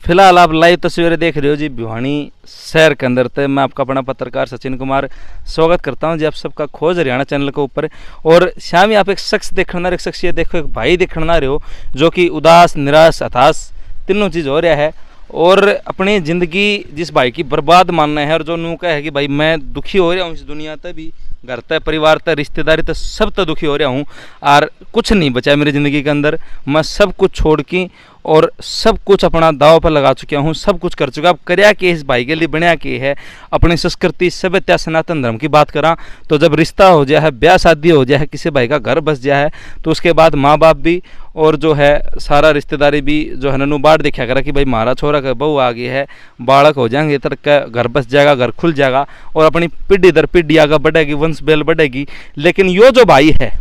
फिलहाल आप लाइव तस्वीरें देख रहे हो जी भिवानी शहर के अंदर थे। मैं आपका अपना पत्रकार सचिन कुमार स्वागत करता हूं जी आप सबका खोज हरियाणा चैनल के ऊपर। और शाम आप एक शख्स देखना, एक शख्सियत देखो, एक भाई देखना रहे हो जो कि उदास, निराश, हताश तीनों चीज़ हो रहा है और अपनी ज़िंदगी जिस भाई की बर्बाद मानना है और जो नू का है कि भाई मैं दुखी हो रहा हूँ इस दुनिया तक भी, घर तक, परिवार तक, रिश्तेदारी तक, सब तक दुखी हो रहा हूँ और कुछ नहीं बचा मेरी ज़िंदगी के अंदर। मैं सब कुछ छोड़ के और सब कुछ अपना दाव पर लगा चुका हूँ, सब कुछ कर चुका। अब कर्या के इस भाई के लिए बनया के है अपनी संस्कृति, सभ्यता, सनातन धर्म की बात करा तो जब रिश्ता हो जाए, ब्याह शादी हो जाए, किसी भाई का घर बस जाए तो उसके बाद माँ बाप भी और जो है सारा रिश्तेदारी भी जो है ननू बाढ़ देखा करा कि भाई हमारा छोरा का बहू आ गई है, बालक हो जाएंगे, तर का घर बस जाएगा, घर खुल जाएगा और अपनी पीढ़ी दर पीढ़ी आगे बढ़ेगी, वंश बेल बढ़ेगी। लेकिन यो जो भाई है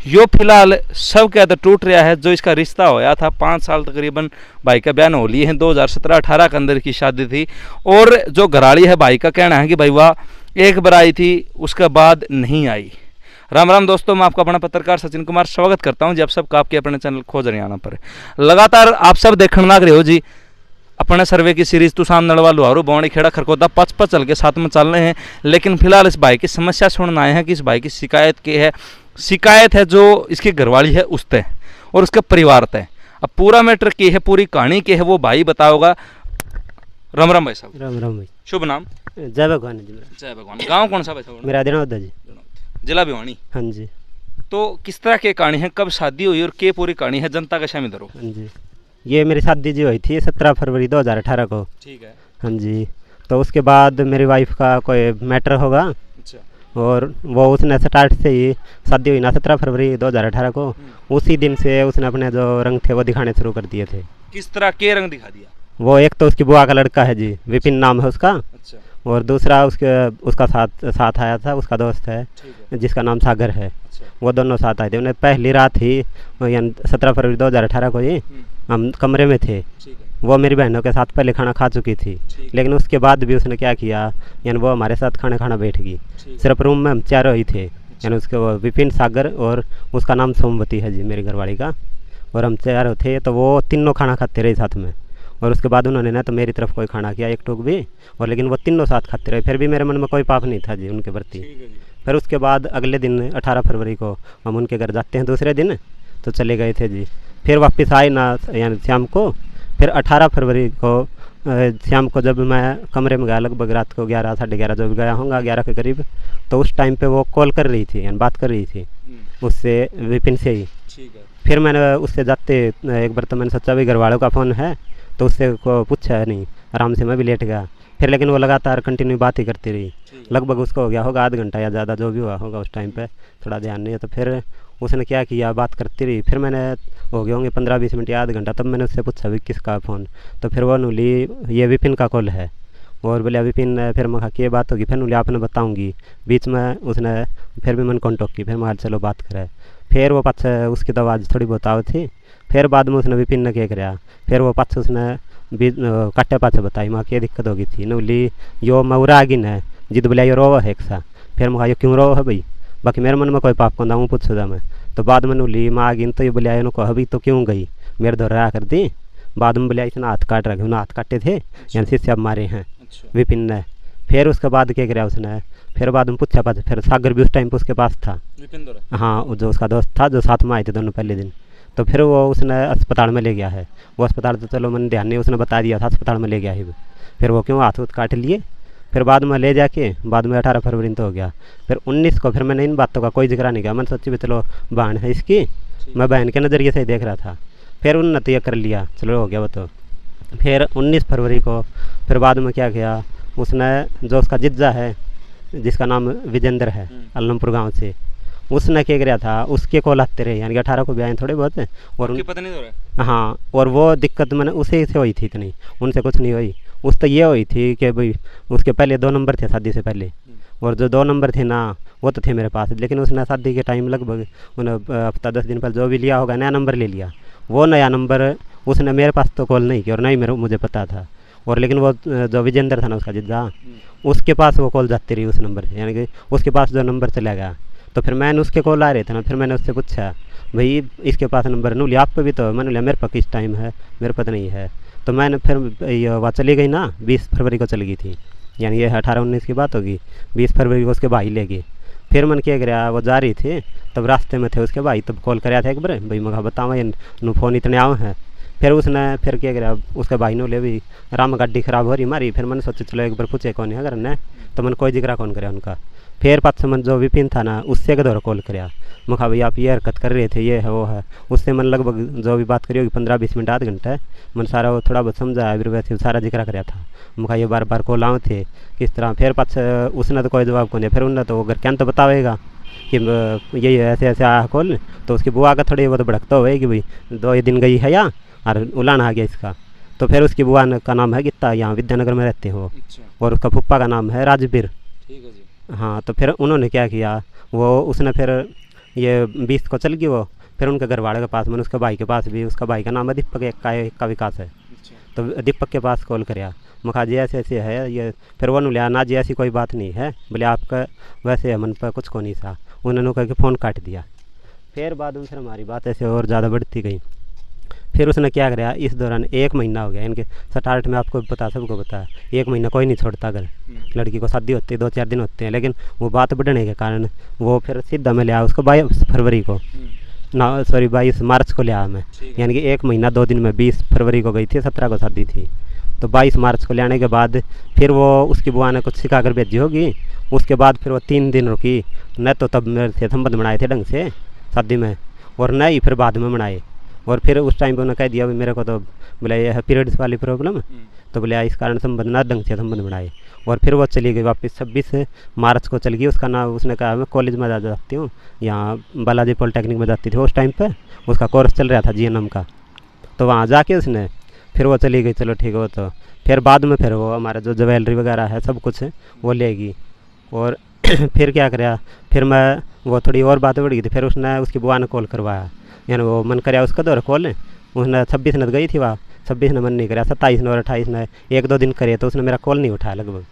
यो फिलहाल सब के अंदर टूट रहा है। जो इसका रिश्ता होया था 5 साल तकरीबन भाई का बयान हो लिए हैं, 2017-18 के अंदर की शादी थी और जो घराड़ी है भाई का कहना है कि भाई वह एक बार आई थी उसके बाद नहीं आई। राम राम दोस्तों, मैं आपका अपना पत्रकार सचिन कुमार स्वागत करता हूं जी आप सबका आपके अपने चैनल खोज हरियाणा पर। लगातार आप सब देखने लग रहे हो जी अपने सर्वे की सीरीज तू साम नड़वा लुहारू बौड़ी खेड़ा खरकोदा 5 चल के साथ में चल रहे हैं। लेकिन फिलहाल इस भाई की समस्या सुनने आए हैं कि इस भाई की शिकायत है जो इसकी घरवाली है उस तय और उसके परिवार तय। अब पूरा मैटर की है, पूरी कहानी की है वो भाई बताओगा। राम राम भाई साहब। राम राम भाई। शुभ नाम? जय भगवान जी। जय भगवान। गाँव कौन सा भाई साहब? मेरा दिनोदा जी, जिला भिवानी। हाँ जी। तो किस तरह की कहानी है, कब शादी हुई और क्या पूरी कहानी है, जनता का शामिल करो। हाँ जी, ये मेरी शादी जी हुई थी 17 फरवरी 2018 को। ठीक है। हाँ जी, तो उसके बाद मेरी वाइफ का कोई मैटर होगा। अच्छा। और वो उसने स्टार्ट से ही शादी हुई ना 17 फरवरी 2018 को, उसी दिन से उसने अपने जो रंग थे वो दिखाने शुरू कर दिए थे। किस तरह के रंग दिखा दिया? वो एक तो उसकी बुआ का लड़का है जी, विपिन नाम है उसका। अच्छा। और दूसरा उसका साथ आया था, उसका दोस्त है जिसका नाम सागर है। अच्छा। वो दोनों साथ आए थे। उन्हें पहली रात ही यानी 17 फरवरी 2018 को ही हम कमरे में थे। वो मेरी बहनों के साथ पहले खाना खा चुकी थी, लेकिन उसके बाद भी उसने क्या किया, यानी वो हमारे साथ खाना बैठ गई। सिर्फ रूम में हम चारों ही थे, यानी उसके वो विपिन, सागर और उसका नाम सोमवती है जी मेरी घरवाली का। और हम चारों थे तो वो तीनों खाना खाते रहे साथ में। और उसके बाद उन्होंने ना तो मेरी तरफ कोई खाना किया एक टूक भी, और लेकिन वो तीनों साथ खाते रहे। फिर भी मेरे मन में कोई पाप नहीं था जी उनके प्रति। फिर उसके बाद अगले दिन 18 फरवरी को हम उनके घर जाते हैं, दूसरे दिन तो चले गए थे जी। फिर वापस आए ना यानी शाम को। फिर 18 फरवरी को शाम को जब मैं कमरे में गया, लगभग रात को 11 साढ़े 11 जो भी गया होगा 11 के करीब, तो उस टाइम पे वो कॉल कर रही थी, यानी बात कर रही थी उससे, विपिन से ही। फिर मैंने उससे जाते एक बार तो मैंने सोचा भी घर वालों का फ़ोन है तो उससे को पूछा नहीं, आराम से मैं भी लेट गया। फिर लेकिन वो लगातार कंटिन्यू बात ही करती रही। लगभग उसको हो गया होगा आध घंटा या ज़्यादा जो भी हुआ होगा उस टाइम पे, थोड़ा ध्यान नहीं है। तो फिर उसने क्या किया, बात करती रही। फिर मैंने हो गए होंगे 15-20 मिनट या आध घंटा, तब मैंने उससे पूछा भी किसका फ़ोन। तो फिर वो नूली ये विपिन का कॉल है। और बोले विपिन, फिर मैं ये बात होगी, फिर नूली आपने बताऊँगी। बीच में उसने फिर भी मन कॉन्टैक्ट की, फिर मैं चलो बात करे। फिर वो पाछ उसकी तो आवाज़ थोड़ी बहुत आव थी। फिर बाद में उसने विपिन ने क्या कराया, फिर वो पाछ उसने काटे पाछे बताई माँ क्या दिक्कत होगी थी। नूली यो मऊरा आगी न जिद बोलिया यो रो है एक सा। फिर मैं यो क्यों रो है भाई, बाकी मेरे मन में कोई पाप को पूछो था मैं। तो बाद में नूली माँ आगी तो ये बोलिया इन्हों को अभी तो क्यों गई, मेरे दौर रहा कर दी। बाद में बोलिया इसने हाथ काट रखे, उन्हें हाथ काटे थे यानी शिष्य अब मारे हैं विपिन ने। फिर उसके बाद क्या कराया उसने, फिर बाद में पूछा पाछा। फिर सागर भी उस टाइम पर उसके पास था, हाँ, जो उसका दोस्त था जो साथ में आए थे दोनों पहले दिन। तो फिर वो उसने अस्पताल में ले गया है। वो अस्पताल तो चलो मैंने ध्यान नहीं, उसने बता दिया था अस्पताल में ले गया है। फिर वो क्यों हाथ काट लिए। फिर बाद में ले जाके बाद में 18 फरवरी तो हो गया। फिर 19 को फिर मैंने इन बातों का कोई जिक्र नहीं किया। मैंने सोची भी चलो बहन है इसकी, मैं बहन के नज़रिए से ही देख रहा था। फिर उन्होंने तो ये कर लिया, चलो हो गया वो तो। फिर 19 फरवरी को फिर बाद में क्या किया उसने, जो उसका जिज्जा है जिसका नाम विजेंद्र है अलमपुर गाँव से, उसने क्या कराया था, उसके कॉल आते रहे, यानी कि 18 को भी आए थोड़े बहुत। और उनकी पता नहीं हो रहा। हाँ, और वो दिक्कत मैंने उसे से हुई थी इतनी, उनसे कुछ नहीं हुई। उस तो ये हुई थी कि भाई उसके पहले 2 नंबर थे शादी से पहले, और जो 2 नंबर थे ना वो तो थे मेरे पास। लेकिन उसने शादी के टाइम लगभग उन्हें हफ्ता 10 दिन पहले जो भी लिया होगा नया नंबर ले लिया। वो नया नंबर उसने मेरे पास तो कॉल नहीं किया और नहीं मुझे पता था। और लेकिन वो जो विजेंद्र था ना उसका जिज्जा, उसके पास वो कॉल जाती रही उस नंबर से, यानी कि उसके पास जो नंबर चला गया। तो फिर मैंने उसके कॉल आ रहे थे ना, फिर मैंने उससे पूछा भाई इसके पास नंबर नू लिया आप पे भी, तो मैंने लिया मेरे पास किस टाइम है, मेरे पास नहीं है। तो मैंने फिर ये वहाँ चली गई ना, 20 फरवरी को चली गई थी, यानी ये 18-19 की बात होगी। 20 फरवरी को उसके भाई ले गए। फिर मन क्या कराया, वो जा रही थी तब रास्ते में थे उसके भाई, तब कॉल कराया था एक बार, भाई मैं बताऊँ ये फ़ोन इतने आओ हैं। फिर उसने फिर क्या कराया, उसके भाई ने ले भी राम गाड़ी ख़राब हो रही हमारी। फिर मैंने सोचा चलो एक बार पूछे कौन है अगर ने, तो मैंने कोई जिक्र कौन कराया उनका। फिर पास मन जो विपिन था ना, उससे के दौरा कॉल कराया, मैं कहा भाई आप ये हरकत कर रहे थे, ये है वो है। उससे मन लगभग जो भी बात करी होगी 15-20 मिनट आध घंटा मन सारा वो थोड़ा बहुत समझाया, फिर वैसे सारा जिक्र कराया था। मैं कहा ये बार बार कॉल आए थे किस तरह। फिर पास उसने तो कोई जवाब कौन दिया। फिर उन्हें तो घर क्या तो बतावेगा कि यही ऐसे ऐसे आया कॉल, तो उसकी बुआ का थोड़ी वो तो भड़कता हुआ कि भाई 2 दिन गई है या और उलान आ गया इसका। तो फिर उसकी बुआ का नाम है गीता, यहाँ विद्यानगर में रहते हो, और उसका फुप्पा का नाम है राजबीर। ठीक है जी। हाँ, तो फिर उन्होंने क्या किया, वो उसने फिर ये 20 को चल गई वो। फिर उनके घर वाले के पास, मैंने उसके भाई के पास भी, उसका भाई का नाम है दीपक, एक का विकास है। तो दीपक के पास कॉल कराया, मैं कहा जी ऐसे ऐसे है ये। फिर वो लिया ना जी ऐसी कोई बात नहीं है, बोले आपका वैसे मन पर कुछ को नहीं सा। उन्होंने कह के फ़ोन काट दिया। फिर बाद में फिर हमारी बात ऐसे और ज़्यादा बढ़ती गई। फिर उसने क्या कराया, इस दौरान 1 महीना हो गया इनके स्टार्ट में, आपको पता सबको पता है 1 महीना कोई नहीं छोड़ता। अगर लड़की को शादी होती है 2-4 दिन होते हैं, लेकिन वो बात बढ़ने के कारण वो फिर सीधा में लिया उसको 22 फरवरी को ना, सॉरी 22 मार्च को लिया मैं, यानी कि 1 महीना 2 दिन में 20 फरवरी को गई थी, 17 को शादी थी। तो 22 मार्च को ले आने के बाद फिर वो उसकी बुआ ने कुछ सिखा कर भेजी होगी। उसके बाद फिर वो 3 दिन रुकी, न तो तब मेरे से संबंध बनाए थे ढंग से शादी में, और न ही फिर बाद में बनाए। और फिर उस टाइम पे उन्होंने कह दिया भाई मेरे को तो बोले ये है पीरियड्स वाली प्रॉब्लम, तो बोले इस कारण संबंध ना ढंग से संबंध बनाए। और फिर वो चली गई वापस 26 मार्च को चली गई। उसका नाम उसने कहा मैं कॉलेज में जाती हूँ, यहाँ बालाजी पॉलिटेक्निक में जाती थी उस टाइम पे, उसका कोर्स चल रहा था GNM का। तो वहाँ जाके उसने फिर वो चली गई, चलो ठीक हो। तो फिर बाद में फिर वो हमारा जो ज्वेलरी वगैरह है सब कुछ वो लेगी। और फिर क्या कराया, फिर मैं वो थोड़ी और बातें बढ़ गई थी। फिर उसने उसकी बुआ ने कॉल करवाया, यानी वो मन कराया उसका दौर कॉल। उसने 26 न गई थी वहाँ, 26 ने मन नहीं कराया, 27 ने और 28 ने 1-2 दिन करे, तो उसने मेरा कॉल नहीं उठाया लगभग।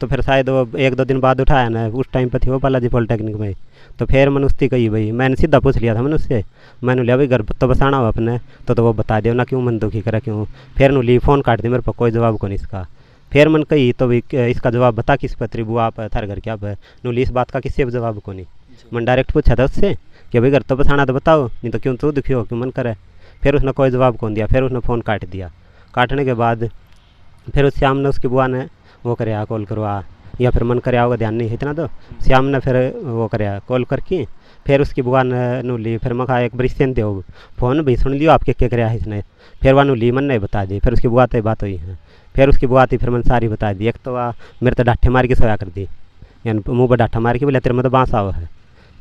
तो फिर शायद वो 1-2 दिन बाद उठाया ना, उस टाइम पर थी वो बालाजी पॉलिटेक्निक में। तो फिर मैंने उसकी कही भाई, मैंने सीधा पूछ लिया था मैंने उससे, मैंने लिया भाई घर तो बसाना हो अपने, तो वो बता दो ना क्यों मन दुखी करा क्यों। फिर ली फ़ोन काट दी, मेरे पर कोई जवाब को नहीं इसका। फिर मन कही तो भाई इसका जवाब बता किस पर, तेरी बुआ पर, थारे घर क्या पर। ली इस बात का किसी भी जवाब को नहीं। मैंने डायरेक्ट पूछा था उससे कि भाई घर तो बसाना तो बताओ, नहीं तो क्यों तू दुखी हो क्यों मन करे। फिर उसने कोई जवाब कौन दिया। फिर उसने फ़ोन काट दिया। काटने के बाद फिर उस श्याम ने उसकी बुआ ने वो कराया कॉल करवा, या फिर मन कराया होगा ध्यान नहीं है इतना। तो श्याम ने फिर वो कराया कॉल करके, फिर उसकी बुआ ने नू ली। फिर मैं कहा एक ब्रिस्यन दो फ़ोन भाई सुन लियो आपके क्या कराया है इसने। फिर वह नू ली मन ने बता दी। फिर उसकी बुआ तो बात हुई है। फिर उसकी बुआ थी, फिर मैंने सारी बता दी। एक तो मेरे तो डाठे मार के सोया कर दी, यानी मुँह पर डाठा मार के बोले तेरे में तो बाँस आओ है।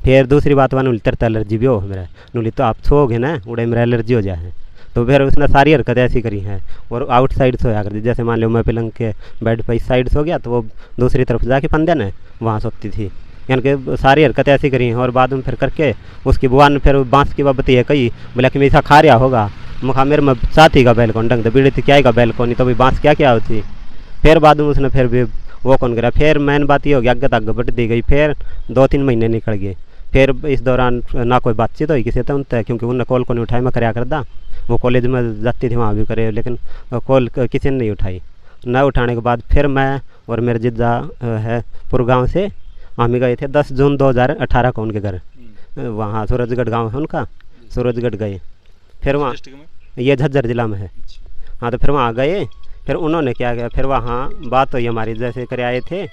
फिर दूसरी बात वह तेरे तो एलर्जी भी हो मेरा नूली, तो आप सोओगे ना उड़े मेरा एलर्जी हो जाए। तो फिर उसने सारी हरकतें ऐसी करी हैं। और आउट साइड सोया कर दी, जैसे मान लो मैं पलंग के बेड पर इस साइड सो गया तो वो दूसरी तरफ जाके फंदे न वहाँ सोती थी, यानी कि सारी हरकतें ऐसी करी हैं। और बाद में फिर करके उसकी बुआ ने फिर बाँस की बाबत ये कही, बोला कि मेरा खा रहा होगा। मैं मेरे में साथी का बैल कौन ढंग तो बीड़ी थी क्या का बैल कौन, नहीं तो भाई बाँस क्या क्या होती। फिर बाद में उसने फिर भी वो कौन करा। फिर मैन बात ये हो गया, आगे तक बढ़ दी गई। फिर 2-3 महीने निकल गए। फिर इस दौरान ना कोई बातचीत हुई किसी तो उनसे, क्योंकि उन्होंने कॉल को नहीं उठाई। मैं कराया करदा, वो कॉलेज में जाती थी वहाँ भी करे, लेकिन कॉल किसी ने नहीं उठाई। न उठाने के बाद फिर मैं और मेरे जिद्दा है पुरगाँव से हम गए थे 10 जून 2018 को उनके घर, वहाँ सूरजगढ़ गाँव है उनका, सूरजगढ़ गए। फिर वहाँ ये झज्जर ज़िला में है। हाँ, तो फिर वहाँ गए। फिर उन्होंने क्या किया, फिर वहाँ बात हुई हमारी, जैसे करे आए थे।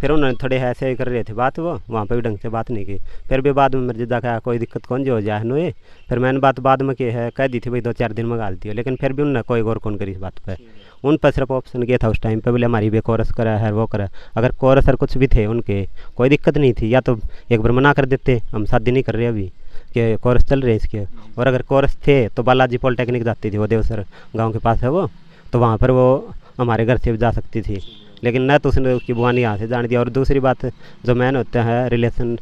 फिर उन्होंने थोड़े ऐसे ही कर रहे थे बात, वो वहाँ पे भी ढंग से बात नहीं की। फिर भी बाद में मेरे जिद्दा कहा कोई दिक्कत कौन जो हो जाए नो। फिर मैंने बात बाद में की है कह दी थी भाई 2-4 दिन में गाल दियो, लेकिन फिर भी उन्होंने कोई गौर कौन करी इस बात पर। उन पर सिर्फ ऑप्शन किया था उस टाइम पे, बोले हमारी भी कोरस करा है वो करा। अगर कोरस और कुछ भी थे उनके कोई दिक्कत नहीं थी, या तो एक बार मना कर देते हम शादी नहीं कर रहे अभी कि कोरस चल रहे इसके। और अगर कोरस थे तो बालाजी पॉलिटेक्निक जाती थी, वो देवसर गाँव के पास है वो, तो वहाँ पर वो हमारे घर से भी जा सकती थी। लेकिन न तो उसने उसकी बुआ ने यहाँ से जान दिया। और दूसरी बात जो मैन होते हैं रिलेशन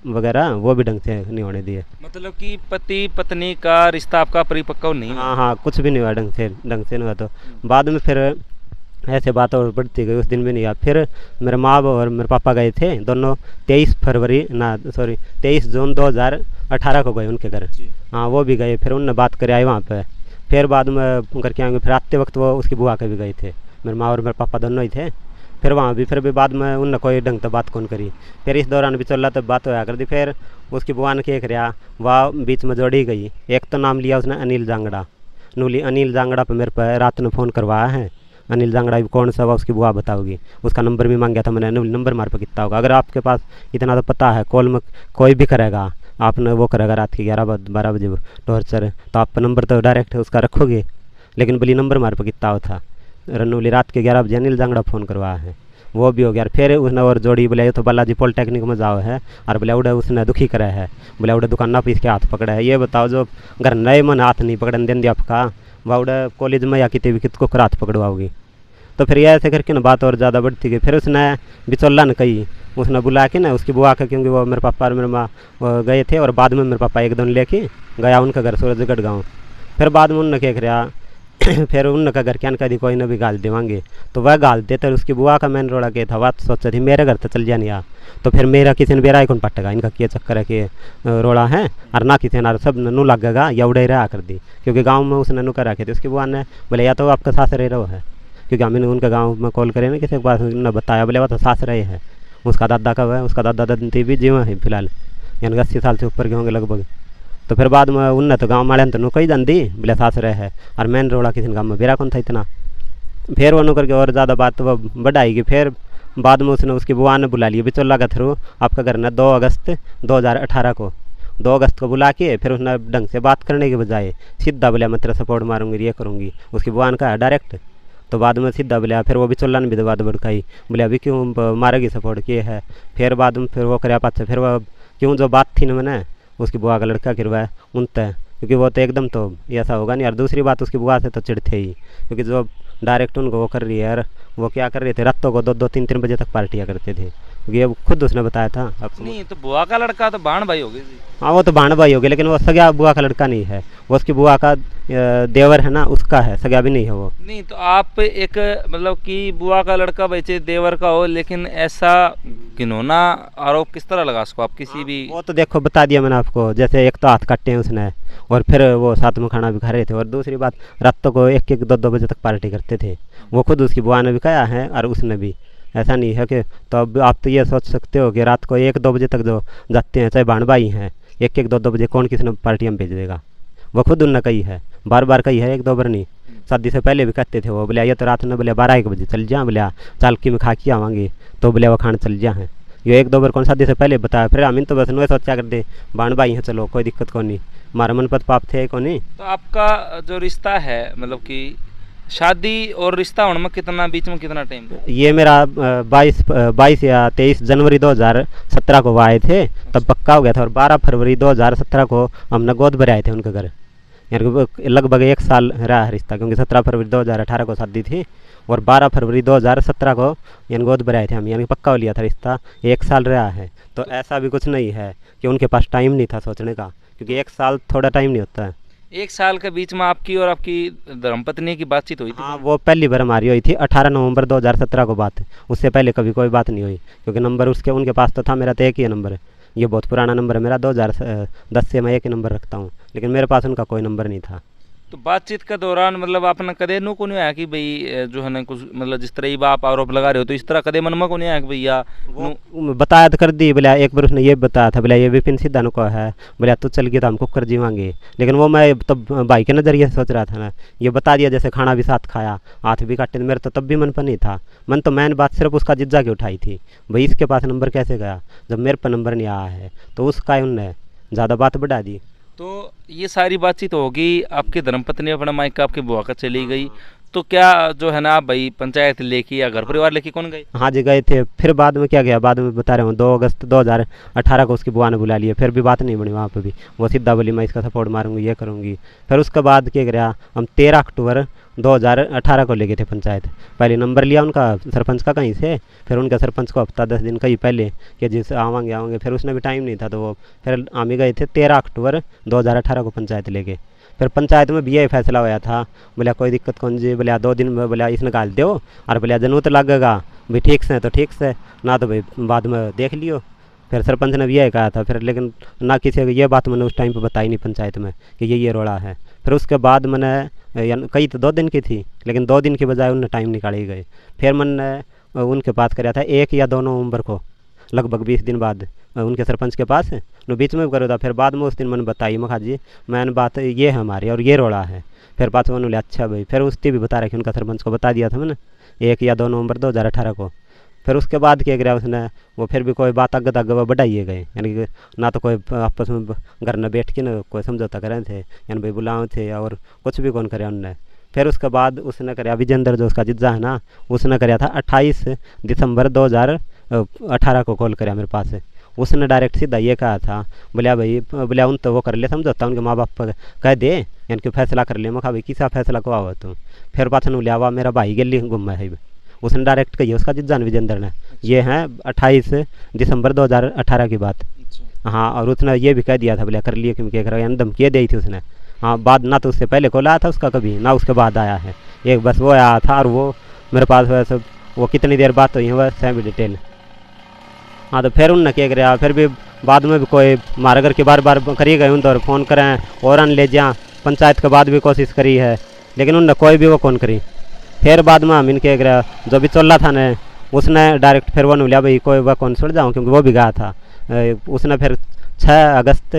वगैरह वो भी ढंग से नहीं होने दिए। मतलब कि पति पत्नी का रिश्ता आपका परिपक्व नहीं? हाँ, कुछ भी नहीं हुआ ढंग से नहीं हुआ। तो बाद में फिर ऐसे बात और बढ़ती गई, उस दिन भी नहीं हुआ। फिर मेरे माँ और मेरे पापा गए थे दोनों 23 जून 2018 को गए उनके घर। हाँ, वो भी गए। फिर उनने बात करे आए वहाँ पे। फिर बाद में करके आएंगे। फिर आते वक्त वो उसकी बुआ के भी गए थे, मेरे माँ और मेरे पापा दोनों ही थे। फिर वहाँ भी फिर भी बाद में उनने कोई ढंग से बात कौन करी। फिर इस दौरान भी चल रहा तब बात होया कर दी। फिर उसकी बुआ ने क्या कराया, वह बीच में जोड़ी गई। एक तो नाम लिया उसने अनिल जांगड़ा, नूली अनिल जांगड़ा पे मेरे पे रात ने फ़ोन करवाया है। अनिल जांगड़ा भी कौन सा हुआ उसकी बुआ बताओगी। उसका नंबर भी मांगा था मैंने, नंबर मार पर कितना होगा। अगर आपके पास इतना तो पता है, कॉल में कोई भी करेगा, आपने वो करेगा रात के 11-12 बजे टॉर्चर, तो आप नंबर तो डायरेक्ट उसका रखोगे। लेकिन बोली नंबर मार पर कितना हो था, रनूली रात के 11 बजे अनिल जांगड़ा फ़ोन करवाया है, वो भी हो गया। फिर उसने और जोड़ी बोले ये तो बालाजी पॉलिटेक्निक में जाओ है, और बोले उड़े उसने दुखी करा है, बोले उड़े दुकाना पर इसके हाथ पकड़ा है। ये बताओ जो घर नए मन हाथ नहीं पकड़न दें दिया आपका, वह उड़े कॉलेज में या कितने भी कित को हाथ पकड़वाओगी। तो फिर ये ऐसे करके ना बात और ज़्यादा बढ़ती गई। फिर उसने बिचौला ने कही, उसने बुला के ना उसकी बुआ का, क्योंकि वो मेरे पापा और मेरे माँ गए थे, और बाद में मेरे पापा एक दिन लेके गया उनका घर सूरजगढ़ गाँव। फिर बाद में उनने क्या कराया फिर उनका घर क्या कहा कोई ना भी गाल देवांगे, तो वह गाल देते। उसकी बुआ का मैंने रोड़ा के था, बात सोचा थी मेरे घर तो चल जाने आ, तो फिर मेरा किसी ने बेरा कौन पटेगा, इनका क्या चक्कर है कि रोड़ा है, और ना किसी ना सब नू लगेगा या उड़े रहा कर दी। क्योंकि गाँव में उसने नू कर रखे थे। उसकी बुआ ने बोले या तो आपका सास रह रहा है, क्योंकि हमने उनका गाँव में कॉल करे ना किसी के पास, उन्होंने बताया बोले वह तो सास रहे है। उसका दादा कब है, उसका दादा दादी भी जीवा है फिलहाल, यानी 80 साल से ऊपर के होंगे लगभग। तो फिर बाद में उनने तो गाँव वाले तो कही जान दी बोले सास रहे है, और मैंने रोड़ा किसी गाँव में बेरा कौन था इतना। फिर वो करके और ज़्यादा बात वो बढ़ाएगी। फिर बाद में उसने उसकी बुआ ने बुला लिया बिचौला के थ्रू, आपका घर ना 2 अगस्त 2018 को 2 अगस्त को बुला के, फिर उसने ढंग से बात करने के बजाय सीधा बोला मैं तेरा सपोर्ट मारूंगी, ये करूँगी। उसकी बुआ ने कहा डायरेक्ट, तो बाद में सीधा बोला। फिर वो बिचौला ने भी बात भड़काई, बोले अभी क्यों मारेगी सपोर्ट किए है। फिर बाद में फिर वो कराया पाछे, फिर वह क्यों जो बात थी ना मैंने उसकी बुआ का लड़का गिरवाया उन तय, क्योंकि वो तो एकदम तो ऐसा होगा नहीं। और दूसरी बात उसकी बुआ से तो चिढ़ थे ही, क्योंकि जो डायरेक्ट उनको वो कर रही है यार, वो क्या कर रहे थे रातों को 2-2, 3-3 बजे तक पार्टियाँ करते थे, क्योंकि ये खुद उसने बताया था। अब नहीं तो बुआ का लड़का तो बाण भाई हो गए। हाँ वो तो भाण भाई हो गया, लेकिन वो सगा बुआ का लड़का नहीं है, वो उसकी बुआ का देवर है ना, उसका है, सगा भी नहीं है वो। नहीं तो आप एक मतलब कि बुआ का लड़का बचे देवर का हो, लेकिन ऐसा घिनौना आरोप किस तरह लगा उसको आप किसी भी। वो तो देखो बता दिया मैंने आपको, जैसे एक तो हाथ काटे हैं उसने, और फिर वो साथ में खाना भी खा रहे थे, और दूसरी बात रातों को 1-1, 2-2 बजे तक पार्टी करते थे। वो खुद उसकी बुआ ने भी कहा है और उसने भी, ऐसा नहीं है कि। तो अब आप तो ये सोच सकते हो कि रात को 1-2 बजे तक जो जाते हैं, चाहे भाण भाई हैं, 1-1, 2-2 बजे कौन किसी ने पार्टियाँ में भेज देगा। वो खुद उनने कही है, बार कही है, 1-2 बार नहीं। शादी से पहले भी कहते थे वो, बोले ये तो रात में बोले 12-1 बजे चल जा, बोले चालकी में खा के आवांगे, तो बोले वो खान चल जा है। ये 1-2 बार कौन शादी से पहले बताया। फिर हम तो बस नो सोचा कर दे भाण भाई हैं, चलो कोई दिक्कत कौन नहीं, हमारा मनपत पाप थे कौन नहीं। तो आपका जो रिश्ता है मतलब कि शादी और रिश्ता होने में कितना बीच में कितना टाइम? ये मेरा 22 या 23 जनवरी 2017 को वो आए थे, तब पक्का हो गया था। और 12 फरवरी 2017 को हमने गोद भरे आए थे उनके घर, यानी लगभग 1 साल रहा है रिश्ता, क्योंकि 17 फरवरी 2018 को शादी थी, और 12 फरवरी 2017 को यानी गोद भरे आए थे हम, यानी पक्का हो लिया था रिश्ता, 1 साल रहा है। तो ऐसा भी कुछ नहीं है कि उनके पास टाइम नहीं था सोचने का, क्योंकि 1 साल थोड़ा टाइम नहीं होता है। 1 साल के बीच में आपकी और आपकी धर्मपत्नी की बातचीत हुई थी? हाँ वो पहली बार हमारी हुई थी 18 नवंबर 2017 को बात, उससे पहले कभी कोई बात नहीं हुई, क्योंकि नंबर उसके उनके पास तो था, मेरा तो एक ही नंबर है, ये बहुत पुराना नंबर है मेरा, 2010 से मैं एक ही नंबर रखता हूँ, लेकिन मेरे पास उनका कोई नंबर नहीं था। तो बातचीत के दौरान मतलब आपने कदे नु को नहीं आया कि भाई जो है ना कुछ मतलब जिस तरह आप आरोप लगा रहे हो, तो इस तरह कदे मन में को नहीं आया कि भैया वो बताया तो कर दी। बोला एक बार उसने ये बताया था, बोला ये विपिन सिद्धा को है, बोला तू चल गया तो हम कुकर जीवांगे, लेकिन वो मैं तब भाई के नज़रिए से सोच रहा था ना, ये बता दिया जैसे खाना भी साथ खाया, हाथ भी काटे, मेरे तो तब भी मन पर नहीं था। मन तो मैंने बात सिर्फ उसका जिज्जा की उठाई थी, भाई इसके पास नंबर कैसे गया, जब मेरे पर नंबर नहीं आया है, तो उसका उनने ज़्यादा बात बढ़ा दी। तो ये सारी बातचीत होगी, आपकी धर्मपत्नी अपना मायका आपकी बुआ का चली गई, तो क्या जो है ना आप भाई पंचायत लेके या घर परिवार लेके कौन गए? हाँ जी गए थे। फिर बाद में क्या गया, बाद में बता रहा हूँ 2 अगस्त 2018 को उसकी बुआ ने बुला लिया, फिर भी बात नहीं बनी वहाँ पे भी, वो सीधा बोली मैं इसका सपोर्ट मारूंगी, ये करूँगी। फिर उसके बाद क्या गया, हम 13 अक्टूबर 2018 को ले गए थे पंचायत, पहले नंबर लिया उनका सरपंच का कहीं से, फिर उनके सरपंच को हफ्ता 10 दिन कहीं पहले कि जिस आवांगे, फिर उसने भी टाइम नहीं था, तो वो फिर हम ही गए थे 13 अक्टूबर 2018 को पंचायत लेके। फिर पंचायत में भी यही फैसला होया था, बोला कोई दिक्कत कौन जी, बोला 2 दिन में बोला इसने गाल दो, और बोला जनू तो लगेगा भाई ठीक से तो ठीक से, ना तो भाई बाद में देख लियो। फिर सरपंच ने भी यही कहा था, फिर लेकिन ना किसी को ये बात मैंने उस टाइम पे बताई नहीं पंचायत में कि ये रोड़ा है। फिर उसके बाद मैंने कई तो 2 दिन की थी, लेकिन 2 दिन के बजाय उनने टाइम निकाली गए। फिर मैंने उनके पास कराया था 1 या 2 नवंबर को, लगभग 20 दिन बाद उनके सरपंच के पास नो बीच में भी करो था। फिर बाद में उस दिन मैंने बताई, मैं जी मैंने बात ये है हमारी और ये रोड़ा है। फिर पास उन्होंने अच्छा भाई, फिर उसकी भी बता रखी उनका सरपंच को बता दिया था मैंने 1 या 2 नवंबर 2018 को। फिर उसके बाद क्या करा उसने, वो फिर भी कोई बात आगे तक बढ़ाइए गए, यानी कि ना तो कोई आपस में घर में बैठ के ना कोई समझौता करे थे, यानी भाई बुलाओ थे और कुछ भी कौन करे उनने। फिर उसके बाद उसने कराया विजेंद्र जो उसका जिज्जा है ना, उसने कराया था 28 दिसंबर 2018 को कॉल कराया मेरे पास। उसने डायरेक्ट सीधा ये कहा था, बोलिया भाई बोलिया उन तो वो कर ले समझौता, उनके माँ बाप कह दे यानी कि फैसला कर ले। मैं कहा भाई किसा फैसला को आओ तुम। फिर पाछन बोलिया हुआ मेरा भाई गली घूमा है, उसने डायरेक्ट कही उसका जिज्जान विजेंद्र ने। ये है 28 दिसंबर 2018 की बात। हाँ, और उसने ये भी कह दिया था बोले कर लिए क्यों क्या करा, धमकी दी थी उसने। हाँ, बाद ना तो उससे पहले कॉल आया था उसका कभी ना उसके बाद आया है, एक बस वो आया था और वो मेरे पास वैसे वो कितनी देर बात हुई है वह सेम डिटेल। हाँ, तो फिर उनने क्या कराया, फिर भी बाद में भी कोई हमारे घर के बार बार करी गए उन तो फ़ोन करें और ले जा पंचायत के बाद भी कोशिश करी है, लेकिन उनने कोई भी वो कौन करी। फिर बाद में हम इनके कराया जो भी चल रहा था न, उसने डायरेक्ट फिर वो लिया भाई कोई वह कौन सुन जाऊँ, क्योंकि वो भी गया था। उसने फिर 6 अगस्त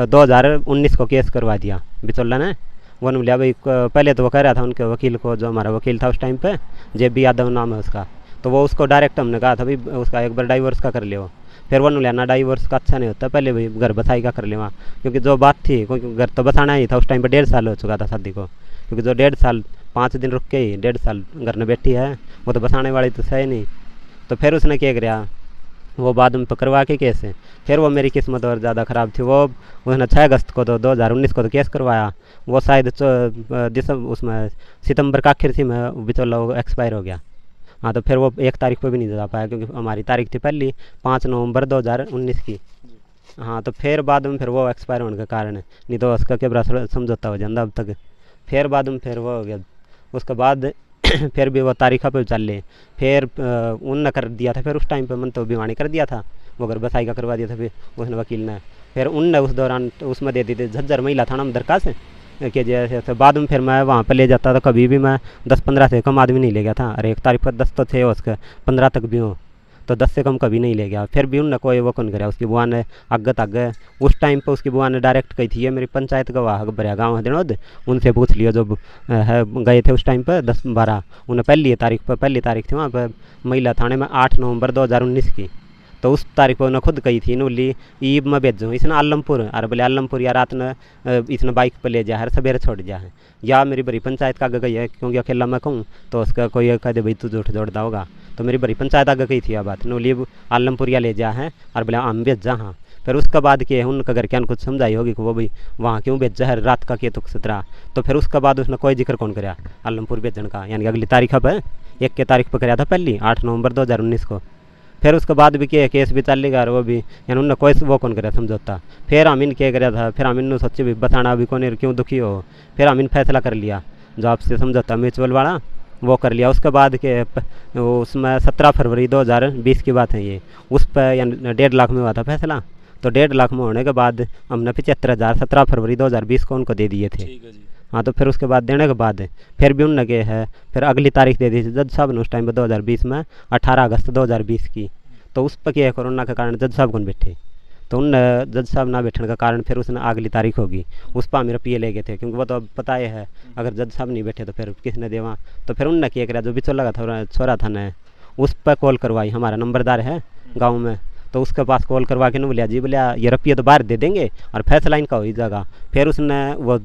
2019 को केस करवा दिया बिचौला ने। वो लिया भाई पहले तो वो कह रहा था उनके वकील को, जो हमारा वकील था उस टाइम पे JB यादव नाम है उसका, तो वो उसको डायरेक्ट हमने कहा था भाई उसका एक बार डाइवोर्स का कर लियो। फिर वो लिया ना डाइवोर्स का अच्छा नहीं होता, पहले भाई घर बसाई का कर ले वहाँ, क्योंकि जो बात थी क्योंकि घर तो बसाना ही था उस टाइम पर 1.5 साल हो चुका था शादी को, क्योंकि जो 1.5 साल 5 दिन रुक के ही 1.5 साल घर में बैठी है वो तो बसाने वाली तो है नहीं। तो फिर उसने क्या कराया, वो बाद में पकड़वा के केस है। फिर वो मेरी किस्मत और ज़्यादा ख़राब थी, वो उसने 6 अगस्त को तो 2019 को तो केस करवाया, वो शायद दिसंबर उसमें सितंबर का आखिर थी में बिचौला एक्सपायर हो गया। हाँ, तो फिर वो 1 तारीख पर भी नहीं जा पाया, क्योंकि हमारी तारीख थी पहली 5 नवंबर 2019 की। हाँ, तो फिर बाद में फिर वो एक्सपायर होने के कारण नहीं तो उसका क्या बड़ा समझौता हो जाता अब तक। फिर बाद में फिर वो हो गया, उसके बाद फिर भी वो तारीखा पे चल ले। फिर उनने कर दिया था, फिर उस टाइम पे मन तो भिवानी कर दिया था, वो घर बसाई का करवा दिया था फिर उसने वकील ने। फिर उनने उस दौरान उसमें दे दी थी झज्जर महिला थाना में दरखास्त कि जैसे बाद में फिर मैं वहाँ पर ले जाता था, कभी भी मैं 10-15 से कम आदमी नहीं ले गया था। अरे 1 तारीख पर 10 तो थे उसके, 15 तक भी हो तो 10 से कम कभी नहीं ले गया। फिर भी उनने कोई वो कौन कराया, उसकी बुआ ने आगे उस टाइम पे उसकी बुआ ने डायरेक्ट कही थी ये मेरी पंचायत गवाह भरिया गाँव है दिनोद, उनसे पूछ लियो जो है गए थे उस टाइम पर 10-12 उन्हें पहली तारीख थी वहाँ पर महिला थाने में 8 नवंबर 2019 की। तो उस तारीख को उन्हें खुद कही थी नूली ईब में भेजूँ इसने आलमपुर, अरे बोले आलमपुर या रात में इसने बाइक पर ले जा है सवेरे छोड़ जा है, या मेरी बड़ी पंचायत का आगे गई है क्योंकि अकेला मैं कहूँ तो उसका कोई कह दे भाई तू झूठ जोड़ता होगा, तो मेरी बड़ी पंचायत आगे कही थी यह बात नूली आलमपुर या ले जा है और बोले हम भेज जा। हाँ, फिर उसके बाद के उनका घर क्या कुछ समझाई होगी कि वो भाई वहाँ क्यों भेजा है रात का के तुक सतरा। तो फिर उसके बाद उसने कोई जिक्र कौन कराया आलमपुर भेजन का, यानी अगली तारीख पर 1 के तारीख पर कराया था पहली 8 नवंबर 2019 को। फिर उसके बाद भी क्या केस भी चलेगा और वो भी यानी उन्होंने कोई वो कौन कराया समझौता। फिर अमीन क्या कराया था, फिर अमीन ने सोचे भी बताना अभी कौन क्यों दुखी हो। फिर अमीन फैसला कर लिया जो आपसे समझौता म्यूचुअल वाला वो कर लिया। उसके बाद के उसमें 17 फरवरी 2020 की बात है ये, उस पर यानी 1.5 लाख में हुआ था फैसला। तो 1.5 लाख में होने के बाद हमने 75,000 17 फरवरी 2020 को उनको दे दिए थे। हाँ, तो फिर उसके बाद देने के बाद फिर भी उनने के है फिर अगली तारीख दे दी थी जज साहब ने उस टाइम पर 2020 में 18 अगस्त 2020 की। तो उस पर क्या है कोरोना के कारण जज साहब कौन बैठे, तो उन जज साहब ना बैठने का कारण फिर उसने अगली तारीख होगी उस पर मेरा PA ले गए थे, क्योंकि वो तो अब पता ही है अगर जज साहब नहीं बैठे तो फिर किसने देवा। तो फिर उनने क्या करा जो बिचौला का छोरा था न उस पर कॉल करवाई, हमारा नंबरदार है गाँव में, तो उसके पास कॉल करवा के न बोलिया जी बोलिया ये रुपये तो बाहर दे देंगे और फैसला इनका हो ही जाएगा। फिर उसने वो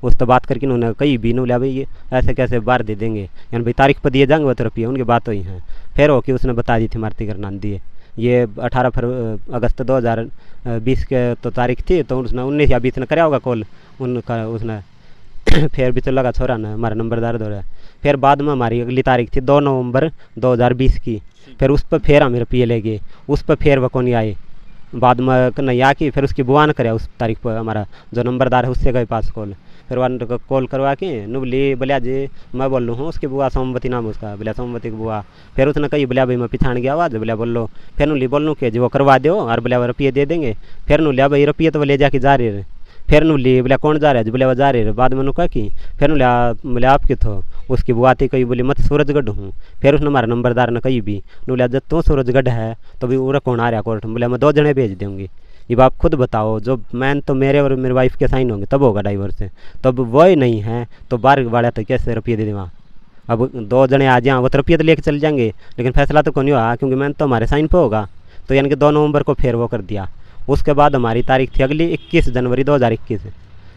उस तो बात करके उन्होंने कहीं भी न बोलिया भाई ये ऐसे कैसे बाहर दे देंगे, यानी भाई तारीख पर दिए जाएंगे वो तो रुपये उनकी बात हुई है। फिर हो कि उसने बता दी थी मारती करना दिए ये 18 अगस्त 2020 के तो तारीख थी, तो उसने 19 या 20 ने कराया होगा कॉल उनका उसने। फिर भी चला छोरा ना हमारा नंबरदार दौड़ा। फिर बाद में हमारी अगली तारीख थी 2 नवंबर 2020 की, फिर उस पर फिर हमें PA ले गए, उस पर फिर वो कौन आए बाद में नहीं आ कि फिर उसकी बुआ ने कराया उस तारीख पर हमारा जो नंबरदार है उससे गए पास कॉल। फिर वहाँ कॉल करवा के नुबली बोलिया जी मैं बोल हूँ उसकी बुआ सोमवती नाम उसका, बोलिया सोमवती की बुआ। फिर उसने कही बोलिया भाई मैं पिछाड़ गया आवाज़, बोलिया बोल लो। फिर नुली बोलूँ कि जी वो करवा दो और बोलिया वो रुपये दे देंगे। फिर नुलिया भाई रुपये तो वो ले जाके जा रहे रहे। फिर नुली बोलिया कौन जा रहा है, बोले वो जा रहे रहे। बाद में उन्होंने कहा कि फिर नुलिया बोले आप कितो, उसकी बुआ थी कही बोली मत सूरजगढ़ हूँ। फिर उसने हमारे नंबरदार ने कही भी नुलिया जब तू सूरजगढ़ है तो भी उरा कौन आ रहा कोर्ट में, बोले मैं 2 जने भेज दूँगी। ये आप खुद बताओ, जो मैन तो मेरे और मेरी वाइफ के साइन होंगे तब होगा डाइवर्स से, तब वही नहीं है तो बाहर वाला तो कैसे रुपये दे देवा। अब 2 जने आ जाएँ वो तो रुपये तो लेके चल जाएंगे, लेकिन फैसला तो कौन नहीं हुआ क्योंकि मैन तो हमारे साइन पे होगा। तो यानी कि 2 नवंबर को फिर वो कर दिया। उसके बाद हमारी तारीख थी अगली 21 जनवरी 2021।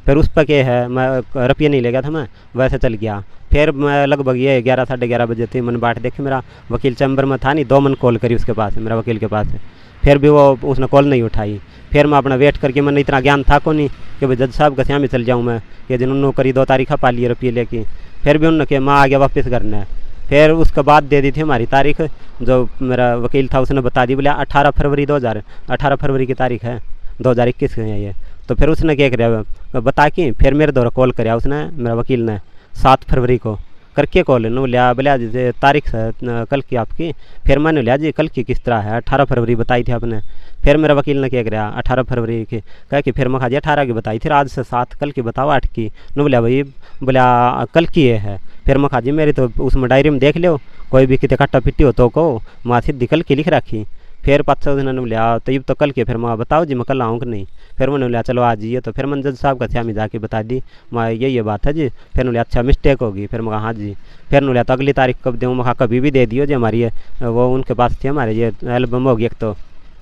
फिर उस पर क्या है मैं रुपये नहीं ले गया था, मैं वैसे चल गया। फिर मैं लगभग ये 11 साढ़े 11 बजे थी, मैंने बाट देखे मेरा वकील चैम्बर में था नहीं, 2 मन कॉल करी उसके पास मेरा वकील के पास है। फिर भी वो उसने कॉल नहीं उठाई। फिर मैं अपना वेट करके, मैंने इतना ज्ञान था को नहीं कि भाई जज साहब का श्याम ही चल जाऊँ मैं, कि जिन उन्होंने करी 2 तारीख पा लिए रुपये लेके। फिर भी उन्होंने कहा मैं आ गया वापस करना है। फिर उसके बाद दे दी थी हमारी तारीख, जो मेरा वकील था उसने बता दी, बोले 18 फरवरी की तारीख है 2021 की है ये। तो फिर उसने क्या कराया बता के फिर मेरे द्वारा कॉल कराया उसने, मेरा वकील ने 7 फरवरी को करके कॉल नो लिया, बोलिया जी तारीख है कल की आपकी। फिर मैंने लिया जी कल की किस तरह है, 18 फरवरी बताई थी आपने। फिर मेरा वकील ने क्या कराया 18 फरवरी की कह कि फिर मैं खा जी 18 की बताई थी, आज से 7 कल की बताओ 8 की। नो बोलिया भाई बोलिया कल की ये है। फिर मैं खा जी मेरी तो उसमें डायरी में देख लो, कोई भी कितने कट्टा पिट्टी हो तो कहो, मैं सीधी कल की लिख रखी। फिर 5-6 दिन ने बोलिया तब तो कल के, फिर मैं बताओ जी मैं कल आऊँ कि नहीं। फिर मैंने बोलिया चलो आज ये, तो फिर मैंने जज साहब का श्यामी जाके बता दी मैं ये बात है जी। फिर बोलिया अच्छा मिस्टेक होगी। फिर मैं कहा हाँ जी। फिर बोलिया तो अगली तारीख कब दूँ, मैं कहा कभी भी दे दियो जी, हमारी ये वो उनके पास थी हमारे ये एल्बम होगी, एक तो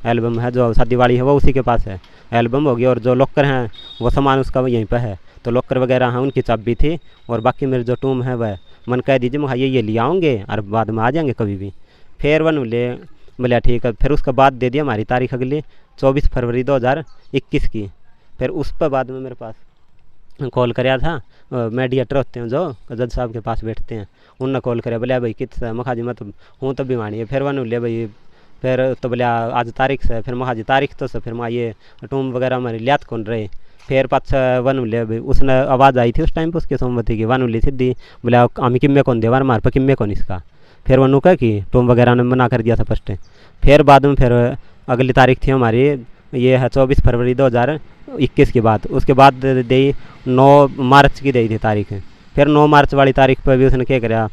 एल्बम है जो शादी वाली है वो उसी के पास है एल्बम होगी, और जो लॉकर हैं वो सामान उसका यहीं पर है, तो लॉकर वगैरह हैं उनकी चाबी थी। और बाकी मेरे जो टूम है वह मन कह दीजिए मैं ये ले आऊँगे और बाद में आ जाएंगे कभी भी। फिर वन बोले बोलिया ठीक है। फिर उसके बाद दे दिया हमारी तारीख अगली 24 फरवरी 2021 की। फिर उस पर बाद में मेरे पास कॉल कराया था मीडिएटर होते हैं जो जज साहब के पास बैठते हैं, उनने कॉल कराया, बोलिया भाई कितना मखा जी मैं तो हूँ तब बीमारी है। फिर वन बोलिया भाई फिर तो बोलिया आज तारीख से, फिर मखा जी तारीख तो से फिर मैं ये टूम वगैरह हमारी लियात कौन रहे। फिर पाछा वन बोलिया भाई उसने आवाज़ आई थी उस टाइम पर उसकी सोमवती की, वन बोली सीधी बोलिया हम किम्मे कौन देवा मार पर किम्मे कौन इसका। फिर वनु कहा कि टूम वगैरह ने मना कर दिया था फर्स्ट। फिर बाद में फिर अगली तारीख थी हमारी ये है 24 फरवरी 2021 की बात। उसके बाद दी 9 मार्च की दी थी तारीख। फिर 9 मार्च वाली तारीख पर भी उसने क्या कराया,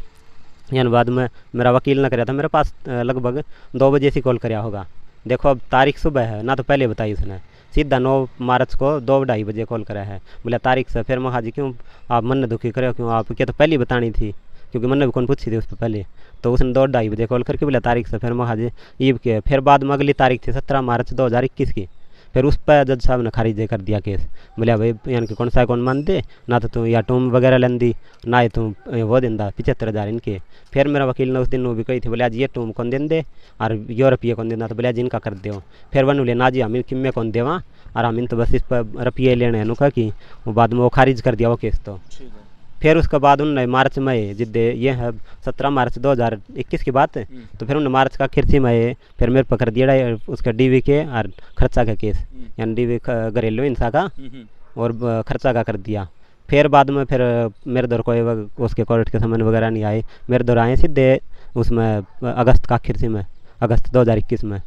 यानी बाद में मेरा वकील ने कराया था मेरे पास लगभग 2 बजे से कॉल कराया होगा। देखो अब तारीख सुबह है ना, तो पहले बताई उसने सीधा 9 मार्च को 2-2:30 बजे कॉल कराया है, बोला तारीख से। फिर मैं हाँ जी क्यों आप मन दुखी करे, क्यों आप क्या तो पहले बतानी थी, क्योंकि मैंने भी कौन पूछी थी उस पर पहले। तो उसने 2-2:30 बजे कॉल करके बोला तारीख से। फिर मैं हाँ जी ईब के। फिर बाद में अगली तारीख थी 17 मार्च 2021 की। फिर उस पर जज साहब ने खारिज कर दिया केस, बोलिया भाई यानी कि कौन सा कौन मान दे ना, तो तू या टूम वगैरह लेंदी ना ही तू वो देंदा 75,000 इनके। फिर मेरा वकील ने उस दिन वो भी कही थी, बोले आज ये टूम कौन दें दे और यूरोपिया कौन देना, तो बोलिया जिनका कर दो। फिर वन बोले ना जी हम किम्मे कौन देवा और हम इन तो बस इस पर रुपये लेने हैं नुका की, वो बाद में वो खारिज कर दिया वो केस। तो फिर उसके बाद उन्होंने मार्च में जिद्दे ये है 17 मार्च 2021 की बात है, तो फिर उन्होंने मार्च का आखिर में फिर मेरे पर कर दिया उसका डीवी के और खर्चा का केस, यानी डीवी घरेलू हिंसा का और खर्चा का कर दिया। फिर बाद में फिर मेरे दौर कोई उसके कोर्ट के सामान वगैरह नहीं आए, मेरे दौर आए सीधे उसमें अगस्त का आखिर में अगस्त 2021 में।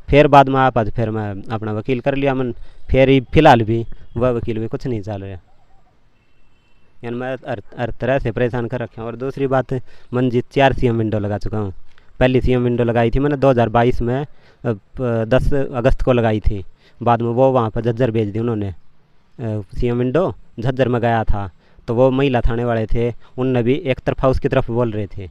फिर बाद में आप फिर मैं अपना वकील कर लिया मन। फिर फिलहाल भी वह वकील भी कुछ नहीं चल रहा, यानी मैं हर तरह से परेशान कर रखे हैं। और दूसरी बात मंजित 4 CM विंडो लगा चुका हूँ। पहली CM विंडो लगाई थी मैंने 2022 में 10 अगस्त को लगाई थी, बाद में वो वहाँ पर झज्जर भेज दी उन्होंने। CM विंडो झज्जर में गया था तो वो महिला थाने वाले थे, उनने भी एक तरफा उसकी तरफ बोल रहे थे,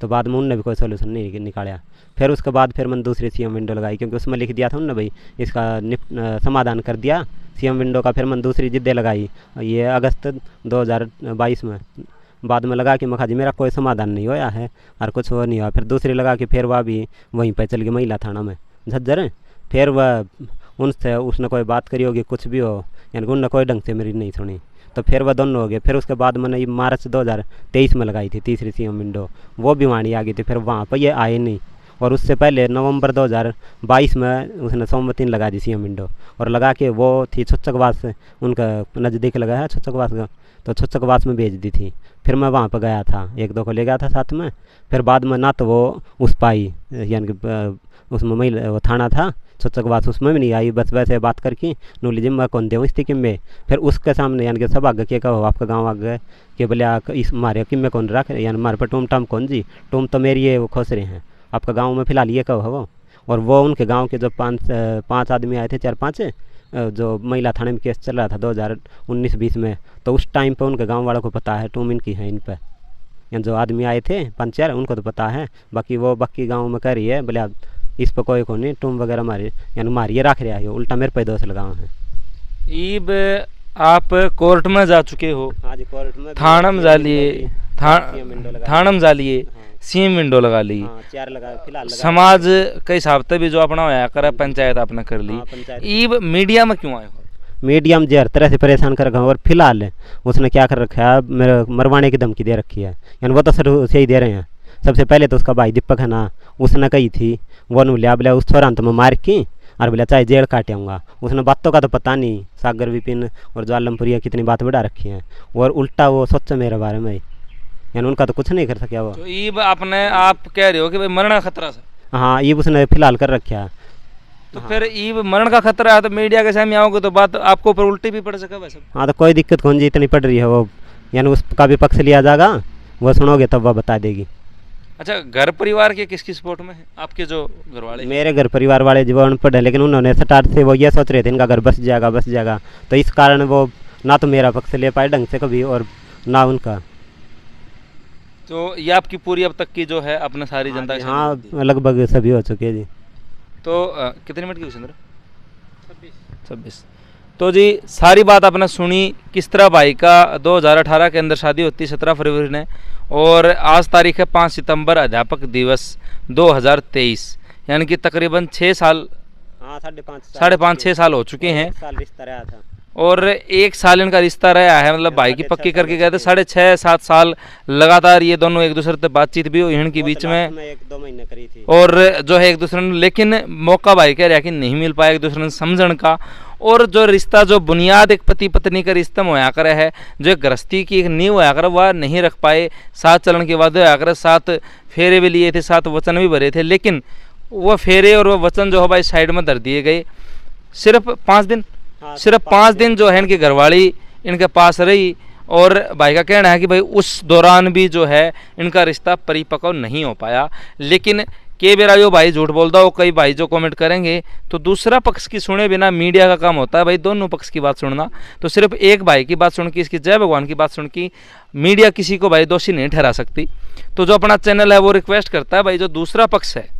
तो बाद में उनने भी कोई सोल्यूशन नहीं निकाला। फिर उसके बाद फिर मैंने दूसरी CM विंडो लगाई, क्योंकि उसमें लिख दिया था उनने भाई इसका समाधान कर दिया CM विंडो का। फिर मैंने दूसरी जिद्दे लगाई ये अगस्त 2022 में, बाद में लगा कि मखा जी मेरा कोई समाधान नहीं होया है और कुछ वो नहीं हुआ। फिर दूसरी लगा कि फिर वह भी वहीं पर चल गई महिला थाना में झज्जर। फिर वह उनसे उसने कोई बात करी होगी कुछ भी हो, यानी उनने कोई ढंग से मेरी नहीं सुनी, तो फिर वह दोनों हो गए। फिर उसके बाद मैंने ये मार्च 2023 में लगाई थी तीसरी CM विंडो, वो भी वहाँ आ गई थी, फिर वहाँ पर ये आए नहीं। और उससे पहले नवंबर 2022 में उसने सोमवती लगा दी CM विंडो, और लगा के वो थी छुच्चकवास से उनका नज़दीक लगा है छुच्चकवास का, तो छुच्छकवास में भेज दी थी। फिर मैं वहाँ पर गया था, एक दो को ले गया था साथ में। फिर बाद में ना तो वो उस पाई, यानी कि उसमें महिला वो थाना था छुच्छकवास, उसमें भी नहीं आई। बस वैसे बात करके नूली जी मैं कौन दूँ स्थिति में। फिर उसके सामने यानी कि सब आगे के कहो आपका गाँव आगे कि बोले इस मारे कि मैं कौन रख, यानी मारे पर टूम टाम कौन जी, टूम तो मेरी है वो खोस रहे हैं आपका गाँव में फिलहाल ये कहो वो। और वो उनके गांव के जो पांच आदमी आए थे, 4-5, जो महिला थाने में केस चल रहा था 2019-20 में, तो उस टाइम पे उनके गांव वालों को पता है टूम इनकी है इन पे। यानी जो आदमी आए थे 5-4 उनको तो पता है, बाकी वो बाकी गांव में कह रही है बोले इस पर कोई को नहीं, टूम वगैरह मारी यानी मारिए रख रहा है, उल्टा मेरे पे दोष लगाओ है। ईब आप कोर्ट में जा चुके हो? हाँ जी, कोर्ट में थानम जा लिए, थानम जा लिए, सीम विंडो लगा ली, 4 लगा फिलहाल लगा। समाज के हिसाब से भी जो अपना होया कर पंचायत आपने कर ली। ईब मीडिया में क्यों आए हो? मीडिया में हर तरह से परेशान कर रखा है। और फिलहाल उसने क्या कर रखा है, मेरे मरवाने की धमकी दे रखी है। यानी वो तो सर से ही दे रहे हैं। सबसे पहले तो उसका भाई दीपक है ना, उसने कही थी वो नूलिया बोले उस थोड़ा में मार के और बोला चाहे जेल काटे आऊँगा। उसने बातों का तो पता नहीं, सागर विपिन और जो आलमपुरिया कितनी बात बढ़ा रखी हैं, और उल्टा वो सोचा मेरे बारे में, यानी उनका तो कुछ नहीं कर सका वो। तो ईब आपने आप कह रहे हो कि भाई मरण का खतरा था? हाँ, ईब उसने फिलहाल कर रखा है। तो फिर ईब मरण का खतरा है तो मीडिया के सामने आओगे तो बात आपको ऊपर उल्टी भी पड़ सका वैसे। हाँ, तो कोई दिक्कत कौन जी इतनी पड़ रही है वो, यानी उसका भी पक्ष लिया जाएगा, वो सुनोगे तब वह बता देगी। अच्छा, घर परिवार के किसकी सपोर्ट में है आपके जो घर वाले? मेरे घर परिवार वाले जो अनपढ़ है, लेकिन उन्होंने स्टार्ट से वो ये सोच रहे थे इनका घर बस जाएगा, तो इस कारण वो ना तो मेरा पक्ष ले पाए ढंग से कभी और ना उनका। तो ये आपकी पूरी अब तक की जो है अपने सारी जनता? हाँ, लगभग सभी हो चुके जी। तो कितने मिनट की हुई? 26। तो जी सारी बात आपने सुनी, किस तरह भाई का 2018 के अंदर शादी होती 17 फरवरी ने, और आज तारीख है 5 सितंबर अध्यापक दिवस 2023, यानी कि तकरीबन 6 साल, 5.5-6 साल हो चुके हैं। रिश्ता रहा था और 1 साल इनका रिश्ता रहा है, मतलब भाई की पक्की करके गए थे। 6.5-7 साल लगातार ये दोनों एक दूसरे से बातचीत भी हुई इनके बीच में 1-2 महीने करी थी, और जो है एक दूसरे ने, लेकिन मौका भाई कह रहा कि नहीं मिल पाया एक दूसरे ने समझण का। और जो रिश्ता जो बुनियाद एक पति पत्नी का रिश्ता में होया करे है, जो एक गृहस्थी की एक नींव होया करे, वह नहीं रख पाए। साथ चलन के बाद होया करे, 7 फेरे भी लिए थे, 7 वचन भी भरे थे, लेकिन वह फेरे और वह वचन जो है भाई साइड में धर दिए गए। सिर्फ 5 दिन जो है इनकी घरवाली इनके पास रही, और भाई का कहना है कि भाई उस दौरान भी जो है इनका रिश्ता परिपक्व नहीं हो पाया। लेकिन के बेरा यो भाई झूठ बोलता हो, कई भाई जो कमेंट करेंगे, तो दूसरा पक्ष की सुने बिना मीडिया का काम होता है भाई दोनों पक्ष की बात सुनना। तो सिर्फ एक भाई की बात सुन के, इसकी जय भगवान की बात सुन के मीडिया किसी को भाई दोषी नहीं ठहरा सकती। तो जो अपना चैनल है वो रिक्वेस्ट करता है भाई जो दूसरा पक्ष है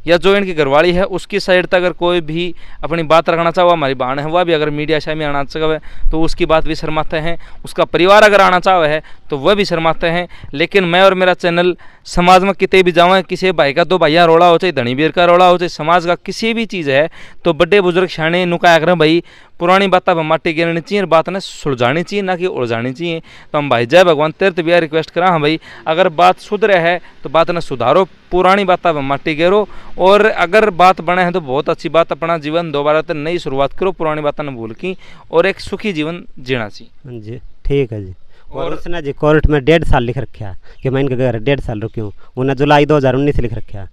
या जो इनकी घरवाली है उसकी साइड तक अगर कोई भी अपनी बात रखना चाहे, हमारी बहन है, वह भी अगर मीडिया सामने आना चाहे तो उसकी बात भी शर्माते हैं। उसका परिवार अगर आना चाहे है तो वह भी शर्माते हैं। लेकिन मैं और मेरा चैनल समाज में कितने भी जाऊँ, किसी भाई का 2 भैया रोड़ा हो, चाहे धनी बीर का रोड़ा हो, चाहे समाज का किसी भी चीज़ है, तो बड़े बुजुर्ग शाने नुकाया करें भाई पुरानी बात पर माटी गिरनी चाहिए, बात ने सुलझानी चाहिए, ना कि उलझानी चाहिए। तो हम भाई जय भगवान तीर्थ भी रिक्वेस्ट करा, हाँ भाई अगर बात सुधरे है तो बात ने सुधारो, पुरानी बात पर माटी गिरो, और अगर बात बने है तो बहुत अच्छी बात, अपना जीवन दोबारा से नई शुरुआत करो, पुरानी बात ने भूल की, और एक सुखी जीवन जीना चाहिए जी। ठीक है जी। और उसने जी कोर्ट में 1.5 साल लिख रखा कि मैं इनके घर 1.5 साल रुकी हूँ, उन्हें जुलाई 2019 लिख रखा।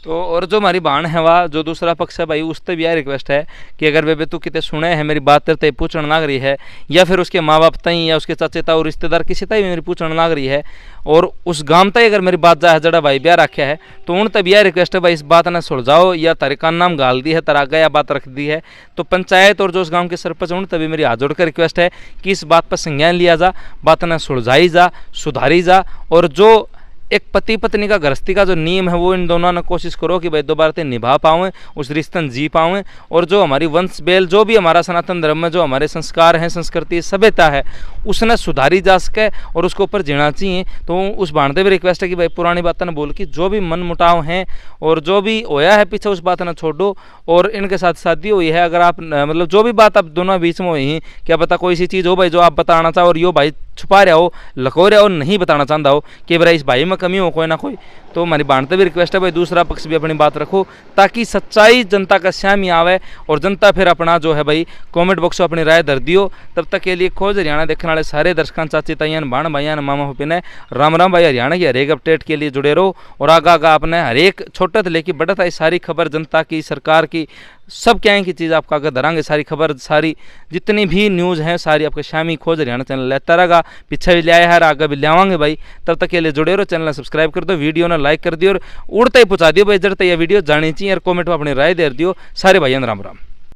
तो और जो हमारी बहन है वह जो दूसरा पक्ष है भाई, उससे भी यह रिक्वेस्ट है कि अगर वे तू कितने सुने हैं मेरी बात तेरे पूछने लाग रही है, या फिर उसके माँ बाप तई या उसके चाचे ताऊ रिश्तेदार किसी तई मेरी पूछने लाग रही है, और उस गांव तक अगर मेरी बात जाए जड़ा भाई ब्याह रखा है, तो उन तब यह रिक्वेस्ट है भाई इस बात ने सुलझाओ, या तरीका नाम गाल दी है, तरागा या बात रख दी है, तो पंचायत और जो उस गाँव के सरपंच उन तभी मेरी हाथ जोड़कर रिक्वेस्ट है कि इस बात पर संज्ञान लिया जा, बात ने सुलझाई जा, सुधारी जा, और जो एक पति पत्नी का गृहस्थी का जो नियम है वो इन दोनों ने कोशिश करो कि भाई दोबारा से निभा पाएँ, उस रिश्ते जी पाएँ, और जो हमारी वंश बेल जो भी हमारा सनातन धर्म में जो हमारे संस्कार हैं, संस्कृति सभ्यता है, उसने सुधारी जा सके और उसके ऊपर जीना चाहिए। तो उस बांधते भी रिक्वेस्ट है कि भाई पुरानी बातें बोल के जो भी मन मुटाव हैं और जो भी होया है पीछे उस बात ने छोड़ो, और इनके साथ शादी हुई है, अगर आप मतलब जो भी बात आप दोनों बीच में हुई, क्या पता कोई सी चीज़ हो भाई जो आप बताना चाहो और यो भाई छुपा रहा हो, लको रहा हो, नहीं बताना चाहता हो कि भाई इस भाई में में कमी हो कोई ना कोई, तो हमारी बांटते भी रिक्वेस्ट है भाई दूसरा पक्ष भी अपनी बात रखो, ताकि सच्चाई जनता का सामने आवे और जनता फिर अपना जो है भाई कमेंट बॉक्स में अपनी राय दर दियो। तब तक के लिए खोज हरियाणा देखने वाले सारे दर्शकों, चाची ताइयान, बाण भाइयान, मामा फूफी ने राम राम भाई। हरियाणा की हर एक अपडेट के लिए जुड़े रहो और आगा आगा आपने हर एक छोटे से लेकर बड़ा था सारी खबर जनता की, सरकार की, सब क्या की चीज़ आपका आगे धरांगे। सारी खबर, सारी जितनी भी न्यूज़ हैं सारी आपके शामी खोज हरियाणा चैनल लेता रहेगा, पीछे भी ले आया है, आगे भी ले आवांगे भाई। तब तक के लिए जुड़े रहो, चैनल सब्सक्राइब कर दो, वीडियो ने लाइक कर दियो और उड़ते ही पहुँचा दियो भाई, जड़ते यह वीडियो जानी चाहिए और कमेंट में अपनी राय दे दियो। सारे भाइयों राम राम।